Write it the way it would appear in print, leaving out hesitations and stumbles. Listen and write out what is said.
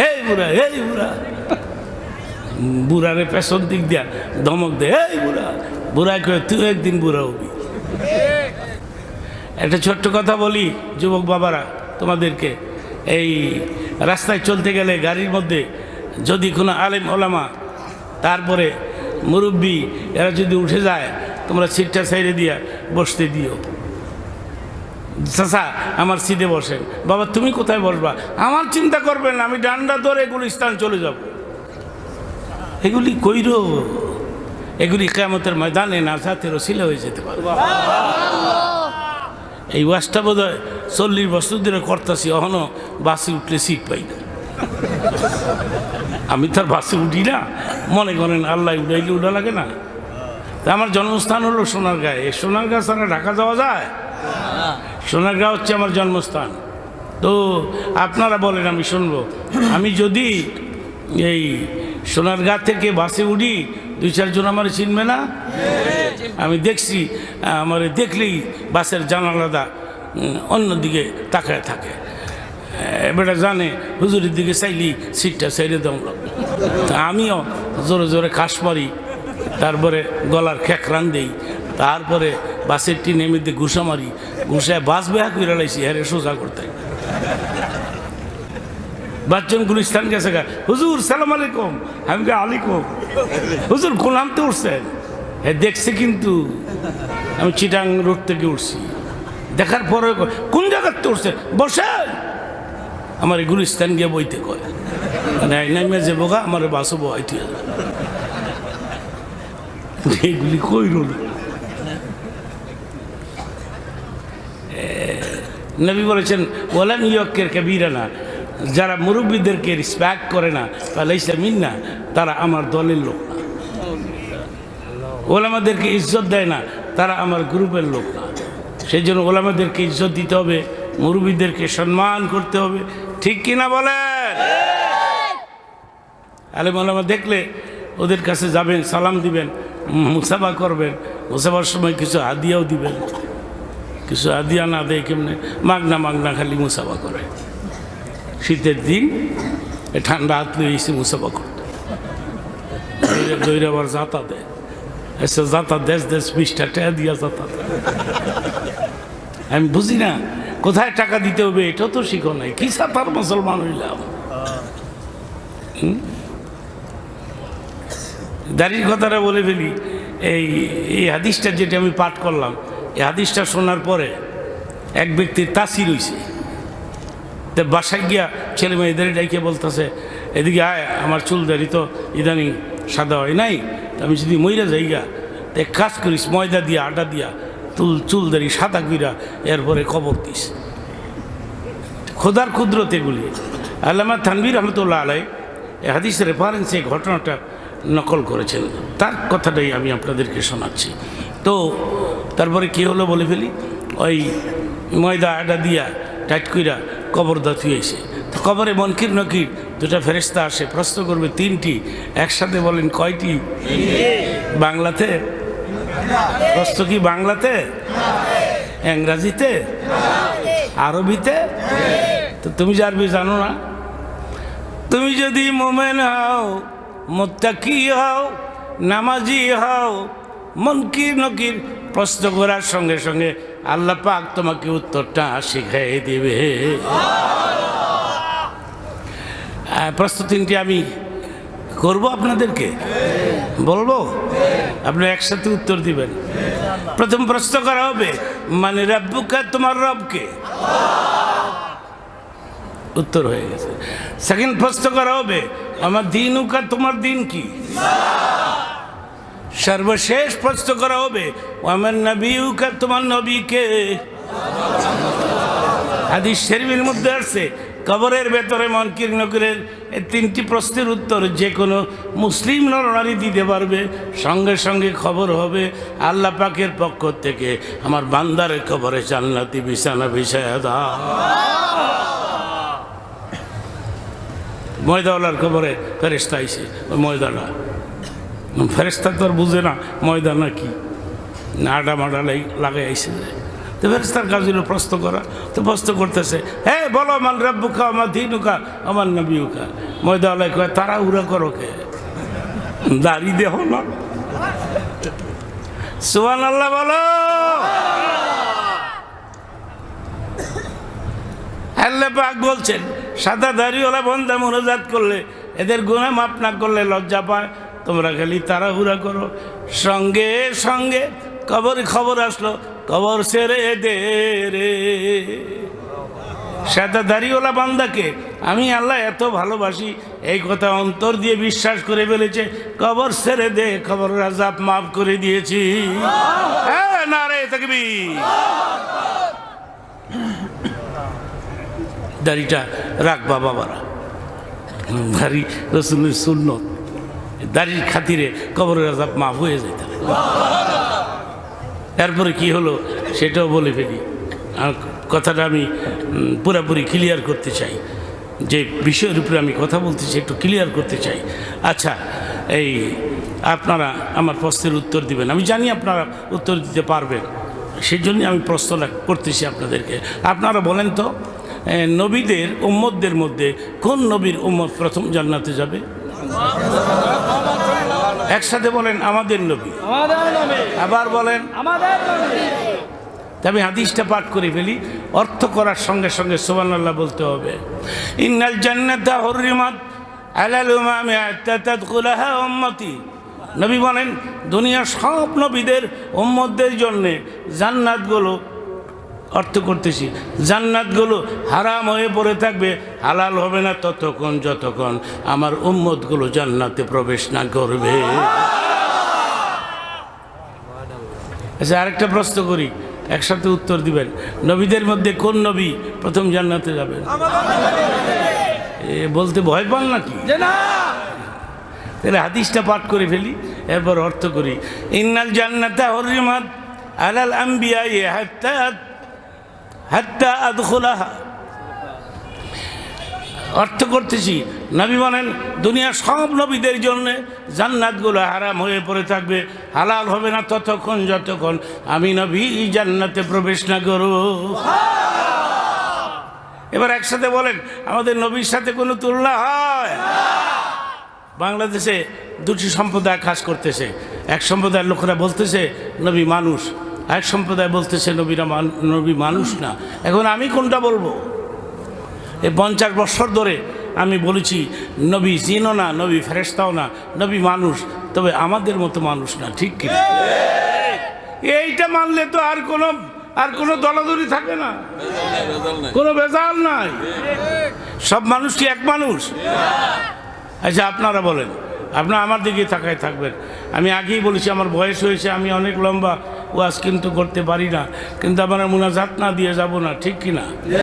এই বুড়া, এই বুড়া, বুড়ারে পেছন দিক দিয়া ধমক দে, এই বুড়া। বুড়া কয়ে তুই একদিন বুড়া হবি। একটা ছোট্ট কথা বলি যুবক বাবারা তোমাদেরকে, এই রাস্তায় চলতে গেলে গাড়ির মধ্যে যদি কোনো আলেম ওলামা তারপরে মুরব্বী এরা যদি উঠে যায়, তোমরা সিটটা সাইডে দিয়া বসতে দিও। চাচা আমার সিটে বসেন, বাবা তুমি কোথায় বসবা, আমার চিন্তা করবেন না, আমি ডান্ডা ধরে গুলিস্তান চলে যাব। এগুলি কইর, এগুলি কিয়ামতের ময়দানে নাজাতের ওসিলা হয়ে যেতে পারে। এই ওয়াজটা বোধ হয় 40 বছর ধরে করতেছি, এখনো বাসে উঠলে সিট পাই না। আমি তার বাসে উঠি না, মনে করেন আল্লাহ উঠাইলে উঠা লাগে না। তা আমার জন্মস্থান হলো সোনারগাঁয়ে। এই সোনারগাঁ ছাড়া ঢাকা যাওয়া যায়? সোনারগাঁ হচ্ছে আমার জন্মস্থান। তো আপনারা বলেন, আমি শুনবো। আমি যদি এই সোনারগাঁ থেকে বাসে উঠি, 2-4 জন আমার চিনবে না? আমি দেখছি, আমার দেখলেই বাসের জানালাদা অন্যদিকে তাকায় থাকে। এবারে জানে হুজুরের দিকে চাইলেই সিটটা ছেড়ে দেওয়া লাগবে। তা আমিও জোরে জোরে কাশ মারি, তারপরে গলার খেকরান দেই, তারপরে বাসের টি নেমে দিয়ে ঘুষা মারি, ঘুষায় বাস বেহা করে লাইছি, হ্যাঁ সোজা করতে। বাচ্চন গুলিস্তান গেছে গা, হুজুর সালাম আলাইকুম। আমি কে আলাইকুম। হুজুর কোন নামতে উঠছেন? হ্যাঁ দেখছে, কিন্তু আমি চিটাং রোড থেকে উঠছি। দেখার পরে কোন জায়গাতে উঠছে, বসেন। আমার গুলিস্তান গিয়ে বইতে কয়, নাইমে যে বোকা আমার বাসও বহাইতে যাবে। এইগুলি কই রোল। নবী বলেছেন ওয়ালান ইয়ক্কের কবিরা না, যারা মুরব্বীদেরকে রেসপেক্ট করে না লাইসা মিন্না, তারা আমার দলের লোক না। ওলামাদেরকে ইজ্জত দেয় না, তারা আমার গ্রুপের লোক না। সেই জন্য ওলামাদেরকে ইজ্জত দিতে হবে, মুরব্বীদেরকে সম্মান করতে হবে। ঠিক কিনা বলেন? আলেম ওলামা দেখলে ওদের কাছে যাবেন, সালাম দিবেন, মুসাফা করবেন। মুসাফার সময় কিছু হাদিয়াও দিবেন। কিছু হাদিয়া না দেয় কেমনে, মাগনা মাগনা খালি মুসাফা করে। শীতের দিন ঠান্ডা হাত লইয়েছি মুসাফা করতে, দৈরে আবার যাতা দেয়। এসে যাতা দেশ দেশ 20টা টাকা দিয়া যাতা দেয়। আমি বুঝি না কোথায় টাকা দিতে হবে, এটাও তো শিখো নাই। কি সাতার মুসলমান হইলাম। দাড়ির কথাটা বলে ফেলি। এই হাদিসটা যেটা আমি পাঠ করলাম, এই হাদিসটা শোনার পরে এক ব্যক্তির তাসির হইছে। তো বাসায় গিয়া ছেলে মেয়েদের ডাইকে বলতেছে, এদিকে আয়, আমার চুল দাড়ি তো ইদানিং সাদা হয় নাই, আমি যদি মইরা যাই গা, তো এক কাজ করিস, ময়দা দিয়া আটা দিয়া চুল দাড়ি সাদা কইরা এরপরে কবর দিস। খোদার কুদরত এগুলি। আল্লামা থানভীর রহমতুল্লাহ আলাই এই হাদিসের রেফারেন্সে ঘটনাটা নকল করেছেন, তার কথাটাই আমি আপনাদেরকে শোনাচ্ছি। তো তারপরে কী হলো বলে ফেলি। ওই ময়দা আটা দিয়া টাইট কইরা কবর দাঁতি হয়েছে। তো কবরে মনকির নকির 2টা ফেরেশতা আসে, প্রশ্ন করবে 3টি। একসাথে বলেন কয়টি? বাংলাতে প্রশ্ন কি? বাংলাতে, ইংরাজিতে, আরবিতে? তো তুমি যে আরবি জানো না। তুমি যদি মোমেন হও, মুত্তাকি হও, নামাজি হও, মনকির নকির প্রশ্ন করার সঙ্গে সঙ্গে আল্লাহ পাক তোমাকে উত্তরটা শিখাই দেবে। প্রশ্ন 3টি আমি করব, আপনাদেরকে বলবো, আপনারা একসাথে উত্তর দিবেন। প্রথম প্রশ্ন করা হবে, মানে রব্বুকা, তোমার রবকে? উত্তর হয়ে গেছে। সেকেন্ড প্রশ্ন করা হবে, আমার দিনুকা, তোমার দিন কি? সর্বশেষ প্রশ্ন করা হবে, আমার নবীউকা, তোমার নবীকে? হাদিস শরীফের মধ্যে আছে, কবরের ভেতরে মনকির নকিরের এই 3টি প্রশ্নের উত্তর যে কোনো মুসলিম নরনারী দিতে পারবে। সঙ্গে সঙ্গে খবর হবে আল্লাহ পাকের পক্ষ থেকে, আমার বান্দারের কবরে জান্নাতি বিছানা বিছায়া দাও। ময়দাওয়ালার কবরে ফেরেশতা আইছে, ওই ময়দাটা ফেরেশতা তো আর বুঝে না ময়দা না কি, আডা মাডা লাগাই আইছে। তো ফেরেশতার কাজ হলো প্রশ্ন করা। তো প্রশ্ন করতেছে, হ্যাঁ বলো মান রাব্বুকা আমার দিনুকা আমার নবিউকা। ময়দা আলাই কয় তারা উড়া করো কে, দাড়ি দেহ না। সুবহানাল্লাহ বলো। আল্লাহ পাক বলছেন সাদা দাড়িওয়ালা বান্দা মুনাজাত করলে এদের গুনাহ মাফ না করলে লজ্জা পায়, তোমরা খালি তাড়াহুড়া করো। সঙ্গে সঙ্গে কবর খবর আসলো, কবর ছেড়ে দে রে। সাদা দাড়িওয়ালা বান্দাকে আমি আল্লাহ এত ভালোবাসি এই কথা অন্তর দিয়ে বিশ্বাস করে ফেলেছে, কবর ছেড়ে দে, কবর আযাব মাফ করে দিয়েছি। হ্যাঁ নারে তাকবীর। দাড়িটা রাখবা বাবারা, দাড়ি রাসূলের সুন্নত, দাড়ির খাতিরে কবরের আযাব মাফ হয়ে যেতে হবে। এরপরে কি হলো সেটাও বলে ফেলি, কথাটা আমি পুরোপুরি ক্লিয়ার করতে চাই, যে বিষয়ের উপরে আমি কথা বলতে চাই একটু ক্লিয়ার করতে চাই। আচ্ছা, এই আপনারা আমার প্রশ্নের উত্তর দিবেন, আমি জানি আপনারা উত্তর দিতে পারবেন, সেই জন্যই আমি প্রশ্নটা করতেছি আপনাদেরকে। আপনারা বলেন তো, নবীদের উম্মতদের মধ্যে কোন নবীর উম্মত প্রথম জান্নাতে যাবে? একসাথে বলেন আমাদের নবী। আবার বলেন আমাদের নবী। আমি হাদিসটা পাঠ করে ফেলি, অর্থ করার সঙ্গে সঙ্গে সুবহানাল্লাহ বলতে হবে। ইন্নাল জান্নাতা হুররিমাত আলাল উমামি হাত্তা তাদখুলাহা উম্মতি। নবী বলেন দুনিয়ার সব নবীদের উম্মতদের জন্যে জান্নাতগুলো, অর্থ করতেছি জান্নাতগুলো হারাম হয়ে পড়ে থাকবে, হালাল হবে না ততক্ষণ যতক্ষণ আমার উম্মতগুলো জান্নাতে প্রবেশ না করবে। আচ্ছা, আরেকটা প্রশ্ন করি, একসাথে উত্তর দিবেন। নবীদের মধ্যে কোন নবী প্রথম জান্নাতে যাবেন? বলতে ভয় পান নাকি? তাহলে হাদিসটা পাঠ করে ফেলি, এরপর অর্থ করি। ইন্নাল জান্নাতা হুররিমাত আলাল আম্বিয়া হাত্তা আদখুলাহা। অর্থ করতেছি, নবী বলেন দুনিয়ার সব নবীদের জন্য জান্নাতগুলো হারাম হয়ে পড়ে থাকবে, হালাল হবে না ততক্ষণ যতক্ষণ আমি নবী জান্নাতে প্রবেশ না করব। এবার একসাথে বলেন আমাদের নবীর সাথে কোনো তুলনা হয়? বাংলাদেশে দুটি সম্প্রদায় কাজ করতেছে, এক সম্প্রদায়ের লোকেরা বলতেছে নবী মানুষ, এক সম্প্রদায় বলতেছে নবী মানুষ না। এখন আমি কোনটা বলবো? এই 50 বছর ধরে আমি বলেছি নবী জিনও না, নবী ফেরেশতাও না, নবী মানুষ, তবে আমাদের মতো মানুষ না। ঠিক কি? এইটা মানলে তো আর কোনো দলাদলি থাকে না, কোনো ভেজাল নাই। সব মানুষ কি এক মানুষ? আচ্ছা আপনারা বলেন, আপনারা আমার দিকে তাকায় থাকবেন। আমি আগেই বলেছি আমার বয়স হয়েছে, আমি অনেক লম্বা ওয়াজ কিন্তু করতে পারি না, কিন্তু আমার মুনাজাত না দিয়ে যাব না, ঠিক কি না?